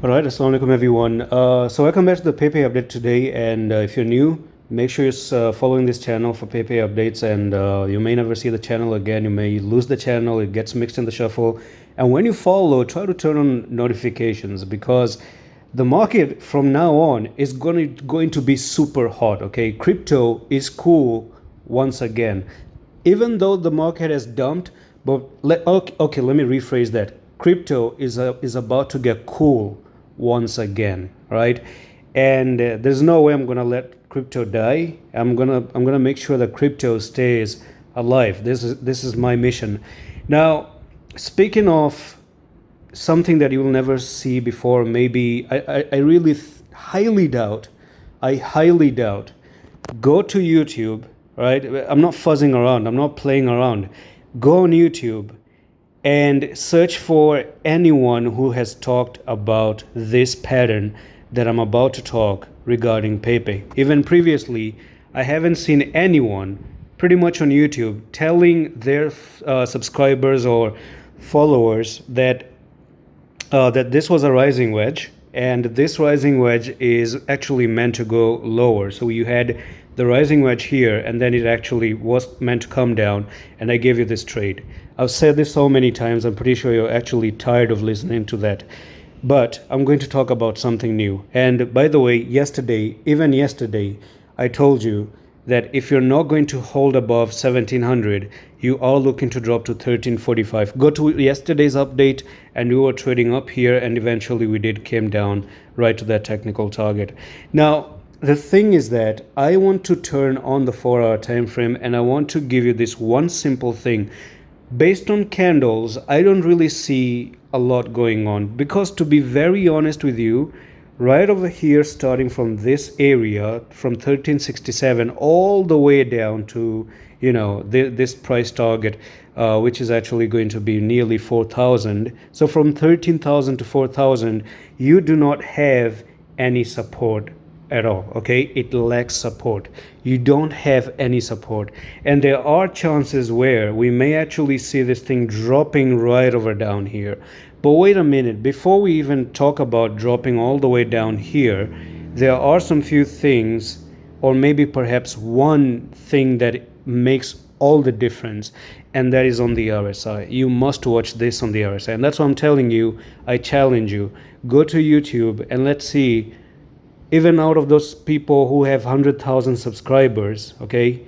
All right, assalamu alaikum everyone. So welcome back to the PEIPEI update today. And if you're new, make sure you're following this channel for PEIPEI updates. And you may never see the channel again. You may lose the channel. It gets mixed in the shuffle. And when you follow, try to turn on notifications because the market from now on is going to be super hot. Okay, crypto is cool once again, even though the market has dumped. But okay, let me rephrase that. Crypto is about to get cool once again, right? And there's no way I'm gonna let crypto die. I'm gonna make sure that crypto stays alive. This is my mission. Now, speaking of something that you will never see before, maybe I really highly doubt. Go to YouTube, right? I'm not fuzzing around. I'm not playing around. Go on YouTube and search for anyone who has talked about this pattern that I'm about to talk regarding PEIPEI. Even previously, I haven't seen anyone pretty much on YouTube telling their subscribers or followers that this was a rising wedge, and this rising wedge is actually meant to go lower. So you had the rising wedge here, and then it actually was meant to come down, and I gave you this trade. I've said this so many times, I'm pretty sure you're actually tired of listening to that. But I'm going to talk about something new. And by the way, even yesterday, I told you that if you're not going to hold above 1700, you are looking to drop to 1345. Go to yesterday's update and we were trading up here, and eventually we did came down right to that technical target. Now, the thing is that I want to turn on the 4-hour time frame, and I want to give you this one simple thing. Based on candles, I don't really see a lot going on, because to be very honest with you, right over here, starting from this area, from 1367 all the way down to, this price target, which is actually going to be nearly 4,000. So from 13,000 to 4,000, you do not have any support at all. Okay, it lacks support. You don't have any support, and there are chances where we may actually see this thing dropping right over down here. But wait a minute, before we even talk about dropping all the way down here, there are some few things, or maybe perhaps one thing that makes all the difference, and that is on the RSI. You must watch this on the RSI, and that's what I'm telling you. I challenge you, go to YouTube and let's see, even out of those people who have 100,000 subscribers, okay,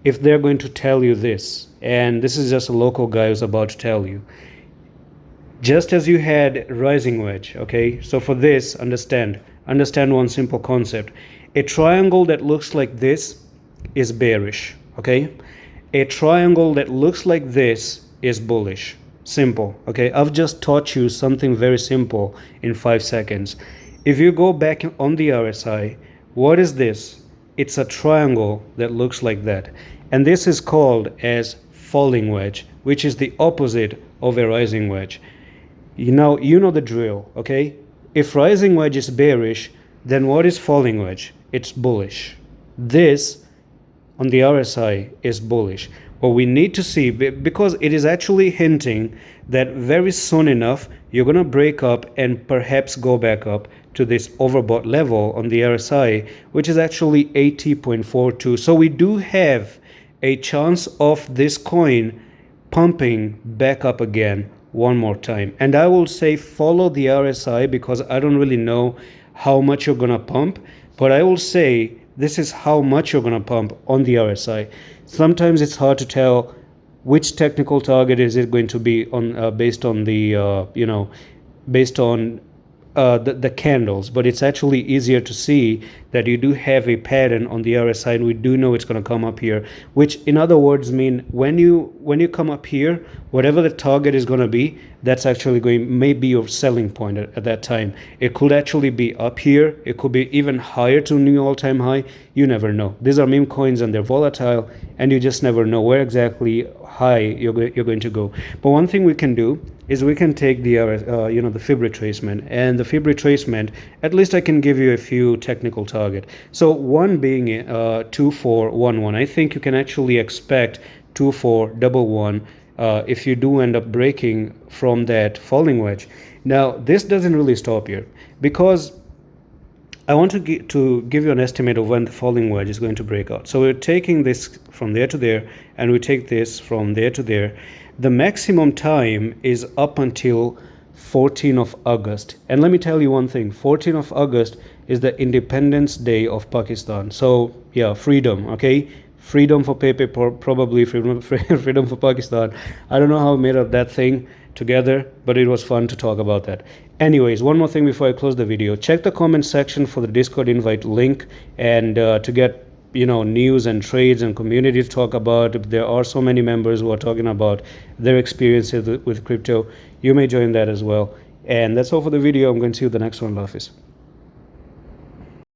if they're going to tell you this, and this is just a local guy who's about to tell you, just as you had rising wedge, okay, so for this, understand one simple concept. A triangle that looks like this is bearish, okay? A triangle that looks like this is bullish. Simple, okay? I've just taught you something very simple in 5 seconds. If you go back on the RSI, what is this? It's a triangle that looks like that. And this is called as falling wedge, which is the opposite of a rising wedge. You know the drill, okay? If rising wedge is bearish, then what is falling wedge? It's bullish. This on the RSI is bullish. What we need to see, because it is actually hinting that very soon enough you're going to break up and perhaps go back up to this overbought level on the RSI, which is actually 80.42. So we do have a chance of this coin pumping back up again one more time. And I will say follow the RSI, because I don't really know how much you're going to pump, but I will say this is how much you're going to pump on the RSI. Sometimes it's hard to tell which technical target is it going to be on, based on the based on the candles, but it's actually easier to see that you do have a pattern on the RSI, and we do know it's going to come up here, which in other words mean when you come up here, whatever the target is going to be, that's actually maybe your selling point at that time. It could actually be up here, it could be even higher to new all-time high. You never know. These are meme coins and they're volatile, and you just never know where exactly high you're going to go. But one thing we can do is we can take the the fib retracement, and the fib retracement, at least I can give you a few technical target. So one being 2411. I think you can actually expect 2411 if you do end up breaking from that falling wedge. Now this doesn't really stop here, because I want to give you an estimate of when the falling wedge is going to break out. So we're taking this from there to there, and we take this from there to there. The maximum time is up until 14th of August. And let me tell you one thing, 14th of August is the Independence Day of Pakistan. So yeah, freedom, okay? Freedom for PEIPEI, probably freedom for Pakistan. I don't know how we made up that thing together, but it was fun to talk about that. Anyways, one more thing before I close the video. Check the comment section for the Discord invite link, and to get news and trades and community to talk about. There are so many members who are talking about their experiences with crypto. You may join that as well. And that's all for the video. I'm going to see you in the next one. Love is.